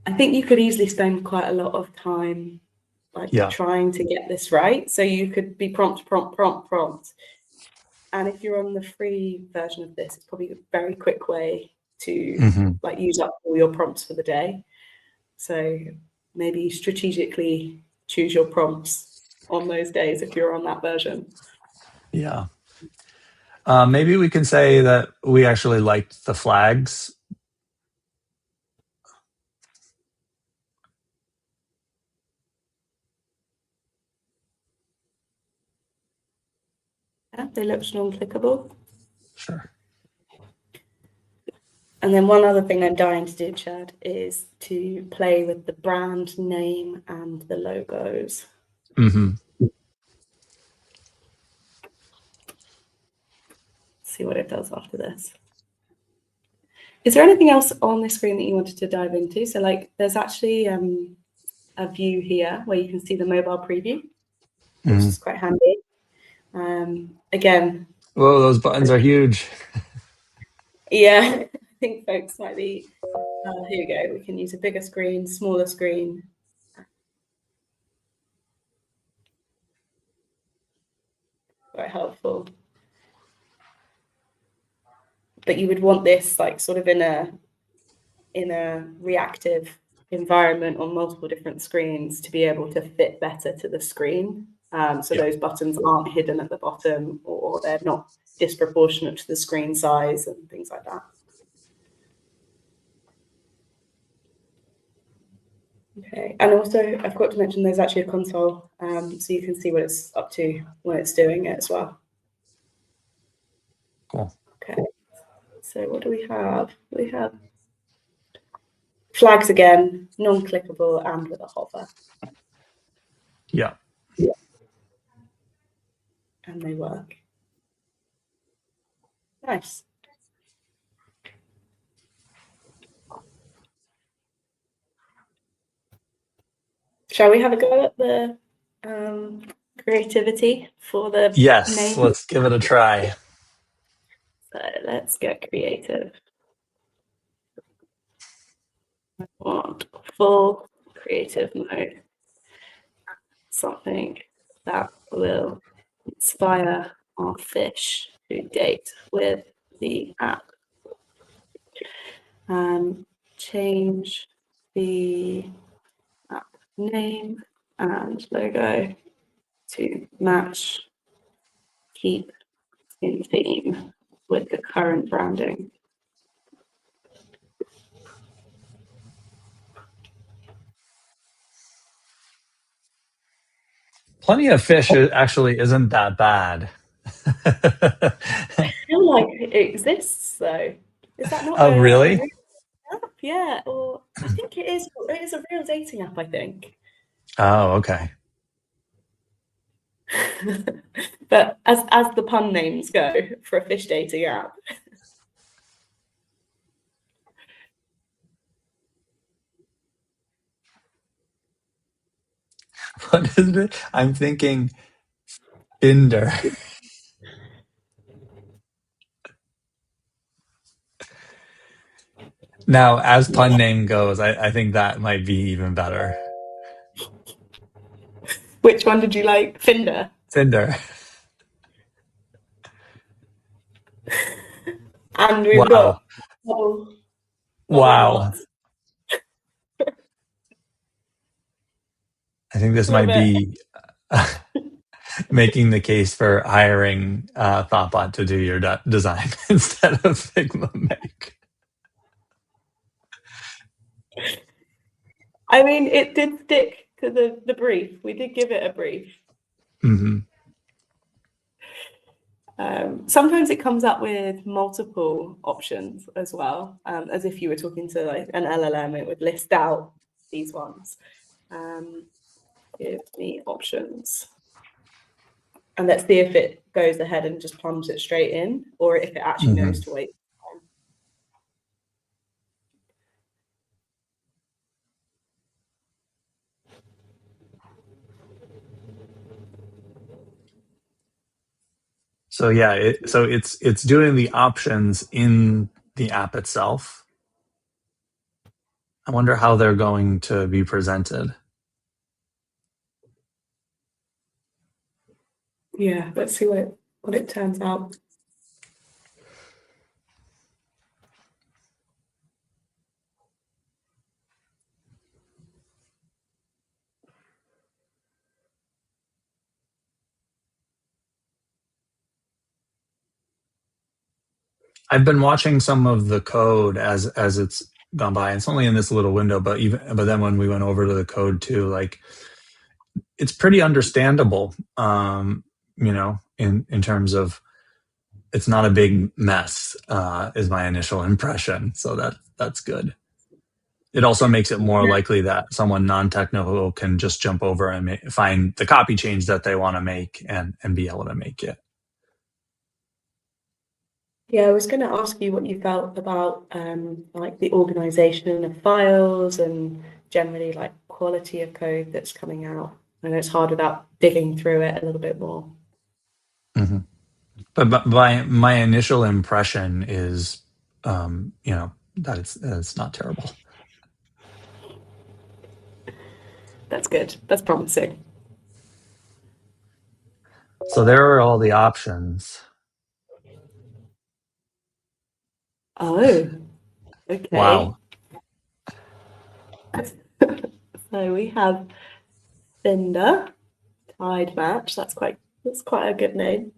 I think you could easily spend quite a lot of time like Yeah. trying to get this right. So you could be prompt, prompt, prompt, prompt. And if you're on the free version of this, it's probably a very quick way to Hmm. like use up all your prompts for the day. So maybe strategically choose your prompts on those days if you're on that version. Yeah. Maybe we can say that we actually liked the flags. Yeah, they looked non-clickable. Sure. And then one other thing I'm dying to do, Chad, is to play with the brand name and the logos. Hmm. See what it does after this. Is there anything else on this screen that you wanted to dive into? So like there's actually a view here where you can see the mobile preview, which Hmm. is quite handy. Again, Whoa, those buttons are huge. yeah, I think folks might be, here we go. We can use a bigger screen, smaller screen. Quite helpful. But you would want this like sort of in a reactive environment on multiple different screens to be able to fit better to the screen. So Yeah. those buttons aren't hidden at the bottom or they're not disproportionate to the screen size and things like that. Okay, and also I forgot to mention there's actually a console, so you can see what it's up to when it's doing it as well. Cool. Okay, so what do we have? We have flags again, non-clickable and with a hover, Yeah. and they work. Nice. Shall we have a go at the creativity for the Yes. name? Let's give it a try. So let's get creative. I want full creative mode. Something that will inspire our fish to date with the app. Change the app name and logo to match, keep in theme with the current branding. Plenty of fish actually isn't that bad. I feel like it exists though. Is that not Oh, a really? real app? Yeah, or I think it is. It is a real dating app, I think. Oh, okay. But as the pun names go for a fish dating app. What is it? I'm thinking Binder. Now, as pun name goes, I think that might be even better. Which one did you like? Finder. Cinder. And we've Wow. got bubble Wow. hearts. I think this Love might it. be making the case for hiring Thoughtbot to do your design instead of Figma Make. I mean, it did stick to the brief. We did give it a brief. Mm-hmm. Sometimes it comes up with multiple options as well, as if you were talking to like an LLM, it would list out these ones. Give me options. And let's see if it goes ahead and just plunges it straight in, or if it actually Mm-hmm. knows to wait. So yeah, it's doing the options in the app itself. I wonder how they're going to be presented. Yeah, let's see what it turns out. I've been watching some of the code as it's gone by. It's only in this little window, but then when we went over to the code too, like it's pretty understandable. In terms of it's not a big mess, is my initial impression. So that's good. It also makes it more likely that someone non-technical can just jump over and find the copy change that they want to make and be able to make it. Yeah, I was going to ask you what you felt about like the organization of files and generally like quality of code that's coming out. I know it's hard without digging through it a little bit more. Mm-hmm. But my initial impression is, that it's not terrible. That's good. That's promising. So there are all the options. Oh, okay. Wow. So we have Cinder, Tide Match. That's quite a good name.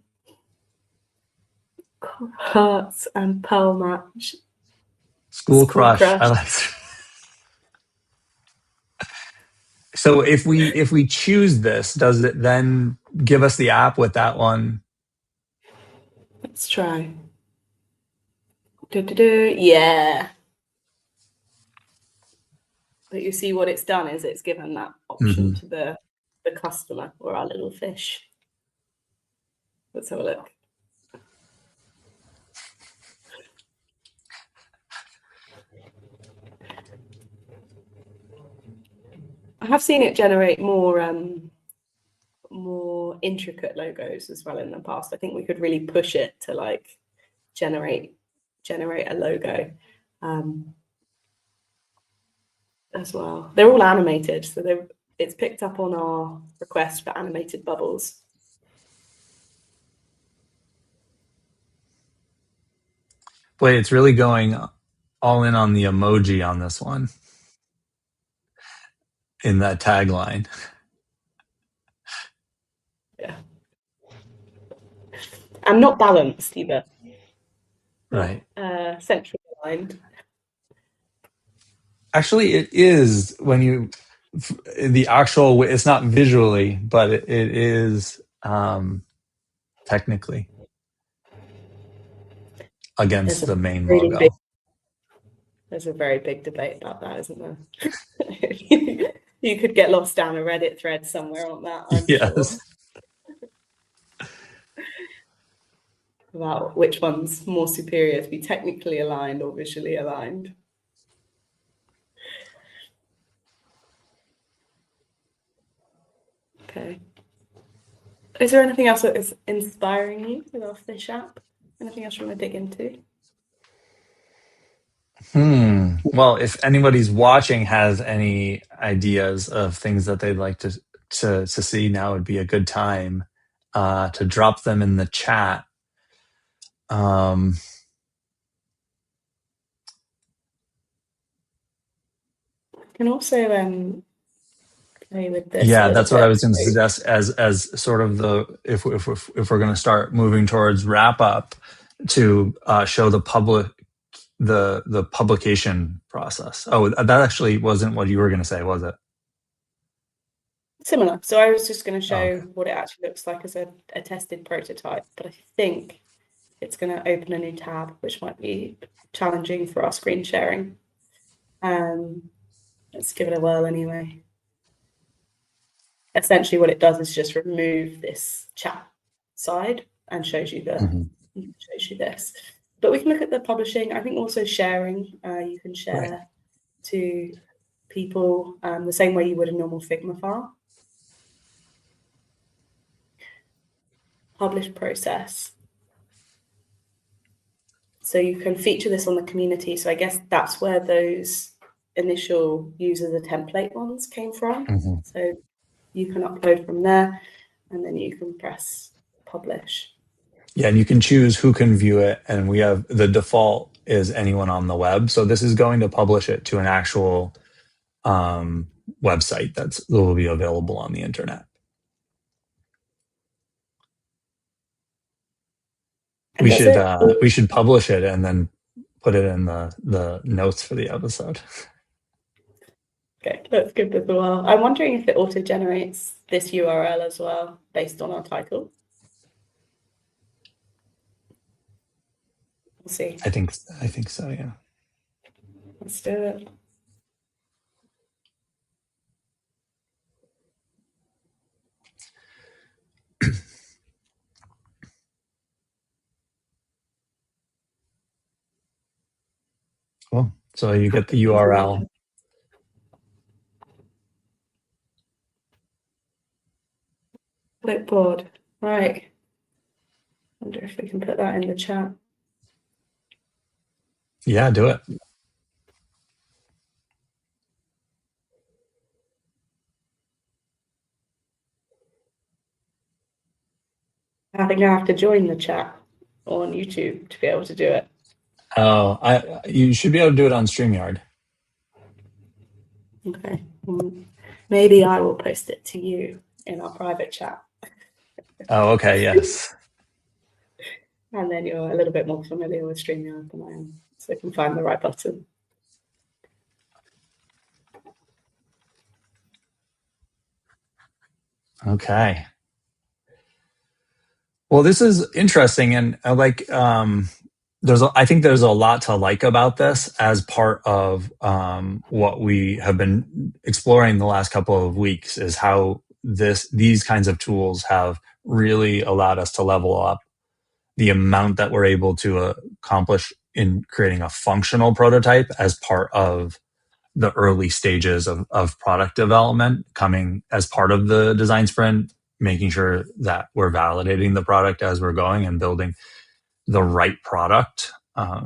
Hearts and Pearl Match. School School crush. I Crush. like. So if we choose this, does it then give us the app with that one? Let's try. Yeah. But you see what it's done is it's given that option Mm-hmm. to the customer or our little fish. Let's have a look. I have seen it generate more intricate logos as well in the past. I think we could really push it to like generate a logo as well. They're all animated, so it's picked up on our request for animated bubbles. Boy, it's really going all in on the emoji on this one in that tagline. Yeah. And not balanced either. Right. Not centrally aligned. Actually, it is when you the actual. It's not visually, but it is technically There's against a the main really big logo. there's a very big debate about that, isn't there? You could get lost down a Reddit thread somewhere on that, I'm sure, Yes. about which one's more superior, to be technically aligned or visually aligned. Okay. Is there anything else that is inspiring you with our fish app? Anything else you want to dig into? Well, if anybody's watching has any ideas of things that they'd like to see, now would be a good time to drop them in the chat. Um, You can also play with this a yeah, little that's what I bit. was going to suggest as sort of the if we're going to start moving towards wrap up to show the publication process. Oh, that actually wasn't what you were going to say, was it? Similar. So I was just going to Oh, show okay. what it actually looks like as a tested prototype, but I think it's going to open a new tab, which might be challenging for our screen sharing. Let's give it a whirl anyway. Essentially what it does is just remove this chat side and shows you this. But we can look at the publishing. I think also sharing. You can share Right. to people the same way you would a normal Figma file. Publish process. So you can feature this on the community. So I guess that's where those initial use as a template ones came from. So you can upload from there and then you can press publish. Yeah, and you can choose who can view it, and we have the default is anyone on the web. So this is going to publish it to an actual website that will be available on the internet. And We should publish it and then put it in the notes for the episode. Okay, let's give this a whirl. I'm wondering if it auto generates this URL as well based on our title. We'll see. I think so, yeah. Let's do it. Cool. So you get the URL. Clipboard. Right. Wonder if we can put that in the chat. Yeah, do it. I think I have to join the chat on YouTube to be able to do it. Oh, you should be able to do it on StreamYard. Okay. Maybe I will post it to you in our private chat. Oh, okay, yes. And then you're a little bit more familiar with StreamYard than I am, so you can find the right button. Okay. Well, this is interesting, and I like. I think there's a lot to like about this as part of what we have been exploring the last couple of weeks. Is how these kinds of tools have really allowed us to level up the amount that we're able to accomplish in creating a functional prototype as part of the early stages of product development, coming as part of the design sprint, making sure that we're validating the product as we're going and building the right product. I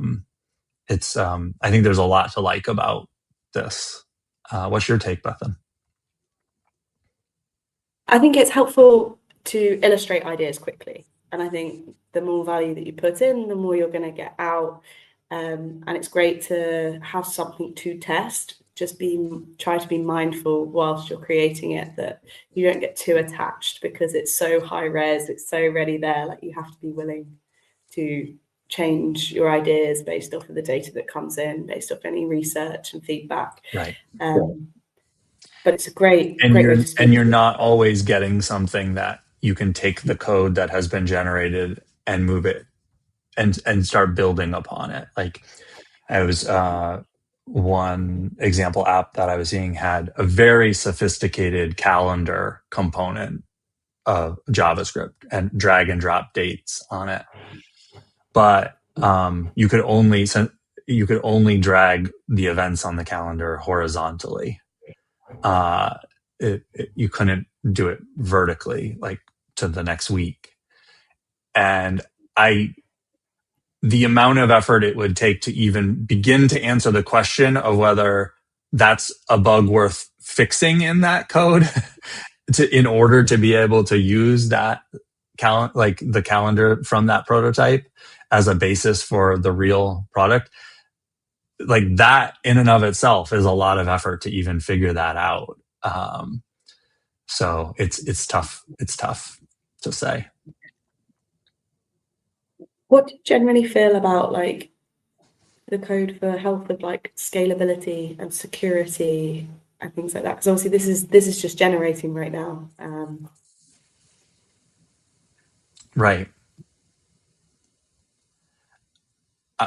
think there's a lot to like about this. What's your take, Bethan? I think it's helpful to illustrate ideas quickly. And I think the more value that you put in, the more you're going to get out. And it's great to have something to test. Just try to be mindful whilst you're creating it that you don't get too attached because it's so high res, it's so ready there. Like you have to be willing to change your ideas based off of the data that comes in, based off any research and feedback. Right. But it's a great And way to speak. you're not always getting something that you can take the code that has been generated and move it and start building upon it. Like I was one example app that I was seeing had a very sophisticated calendar component of JavaScript and drag and drop dates on it. But you could only drag the events on the calendar horizontally. You couldn't do it vertically, like to the next week. And the amount of effort it would take to even begin to answer the question of whether that's a bug worth fixing in that code in order to be able to use that like the calendar from that prototype as a basis for the real product, like that in and of itself is a lot of effort to even figure that out. So it's tough. It's tough to say. What do you generally feel about like the code for health of like scalability and security and things like that? Because obviously this is just generating right now. Right.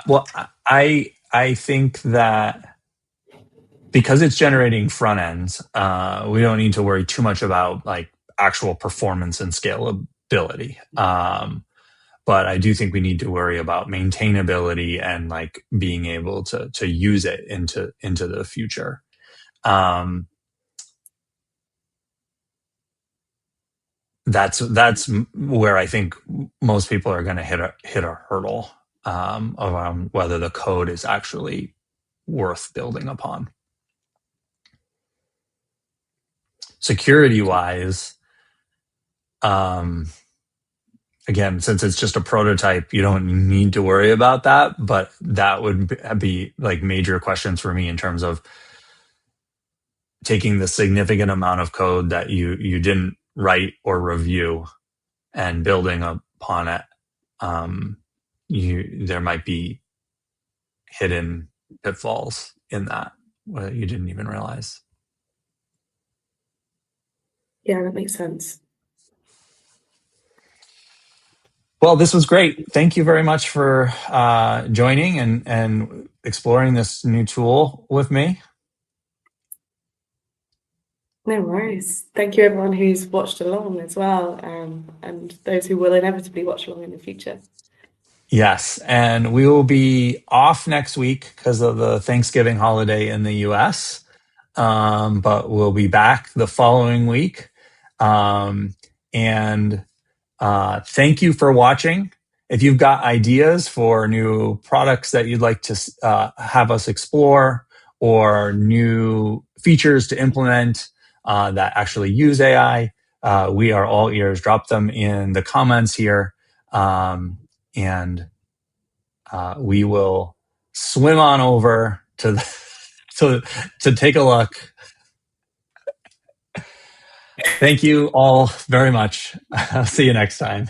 Well, I think that because it's generating front ends, we don't need to worry too much about like actual performance and scalability. But I do think we need to worry about maintainability and like being able to use it into the future. That's where I think most people are going to hit a hurdle around whether the code is actually worth building upon. Security wise, again, since it's just a prototype, you don't need to worry about that. But that would be like major questions for me in terms of taking the significant amount of code that you didn't write or review and building upon it. There might be hidden pitfalls in that you didn't even realize. Yeah, that makes sense. Well, this was great. Thank you very much for joining and exploring this new tool with me. No worries. Thank you everyone who's watched along as well, and those who will inevitably watch along in the future. Yes, and we will be off next week because of the Thanksgiving holiday in the US. But we'll be back the following week. And thank you for watching. If you've got ideas for new products that you'd like to have us explore or new features to implement that actually use AI, we are all ears. Drop them in the comments here, and we will swim on over to to take a look. Thank you all very much. I'll see you next time.